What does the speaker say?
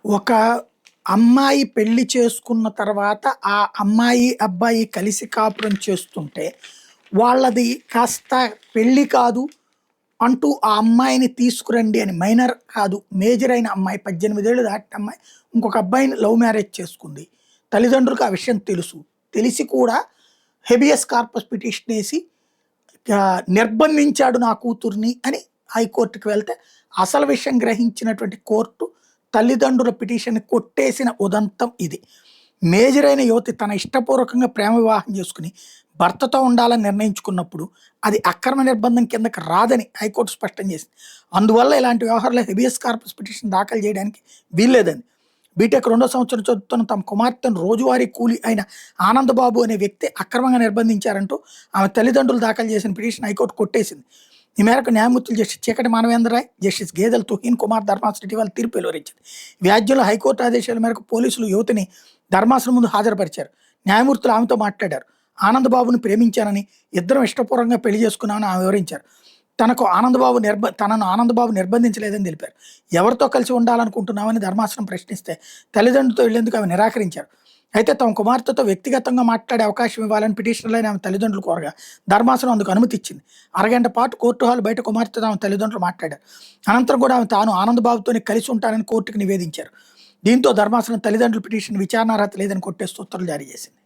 ఒక అమ్మాయి పెళ్లి చేసుకున్న తర్వాత, ఆ అమ్మాయి, అబ్బాయి కలిసి కాపురం చేస్తుంటే, వాళ్ళది కాస్త పెళ్లి కాదు అంటూ ఆ అమ్మాయిని తీసుకురండి అని మైనర్ కాదు, మేజర్ అయిన అమ్మాయి 18 ఏళ్ళు దాటిన అమ్మాయి ఇంకొక అబ్బాయిని లవ్ మ్యారేజ్ చేసుకుంది. తల్లిదండ్రులకు ఆ విషయం తెలుసు. తెలిసి కూడా హెబియస్ కార్పస్ పిటిషన్ ఏసి నిర్బంధించాడు నా కూతుర్ని అని హైకోర్టుకి వెళ్తే, అసలు విషయం గ్రహించినటువంటి కోర్టు తల్లిదండ్రుల పిటిషన్ కొట్టేసిన ఉదంతం ఇది. మేజర్ అయిన యువతి తన ఇష్టపూర్వకంగా ప్రేమ వివాహం చేసుకుని భర్తతో ఉండాలని నిర్ణయించుకున్నప్పుడు అది అక్రమ నిర్బంధం కిందకి రాదని హైకోర్టు స్పష్టం చేసింది. అందువల్ల ఇలాంటి వ్యవహారాల్లో హెబియస్ కార్పస్ పిటిషన్ దాఖలు చేయడానికి వీల్లేదండి. బీటెక్ 2వ సంవత్సరం చదువుతున్న తమ కుమార్తెను రోజువారీ కూలి అయిన ఆనందబాబు అనే వ్యక్తి అక్రమంగా నిర్బంధించారంటూ ఆమె తల్లిదండ్రులు దాఖలు చేసిన పిటిషన్ హైకోర్టు కొట్టేసింది. ఈ మేరకు న్యాయమూర్తులు జస్టిస్ చీకటి మానవేంద్ర రాయ్, జస్టిస్ గేదెల తుహీన్ కుమార్ ధర్మాసనం ఇటీవల తీర్పు వెలువరించింది. వ్యాజ్యంలో హైకోర్టు ఆదేశాల మేరకు పోలీసులు యువతిని ధర్మాసనం ముందు హాజరుపరిచారు. న్యాయమూర్తులు ఆమెతో మాట్లాడారు. ఆనందబాబుని ప్రేమించానని, ఇద్దరం ఇష్టపూర్వకంగా పెళ్లి చేసుకున్నామని ఆమె వివరించారు. తనను ఆనందబాబు నిర్బంధించలేదని తెలిపారు. ఎవరితో కలిసి ఉండాలనుకుంటున్నామని ధర్మాసనం ప్రశ్నిస్తే తల్లిదండ్రులతో వెళ్లేందుకు ఆమె నిరాకరించారు. అయితే తమ కుమార్తెతో వ్యక్తిగతంగా మాట్లాడే అవకాశం ఇవ్వాలని పిటిషనర్లైన ఆమె తల్లిదండ్రులు కోరగా ధర్మాసనం అందుకు అనుమతి ఇచ్చింది. అరగంట పాటు కోర్టు హాల్ బయట కుమార్తెతో ఆమె తల్లిదండ్రులు మాట్లాడారు. అనంతరం కూడా ఆమె తాను ఆనందబాబుతోనే కలిసి ఉంటానని కోర్టుకు నివేదించారు. దీంతో ధర్మాసనం తల్లిదండ్రుల పిటిషన్ విచారణార్హత లేదని కొట్టేస్తూ ఉత్తర్వులు జారీ చేసింది.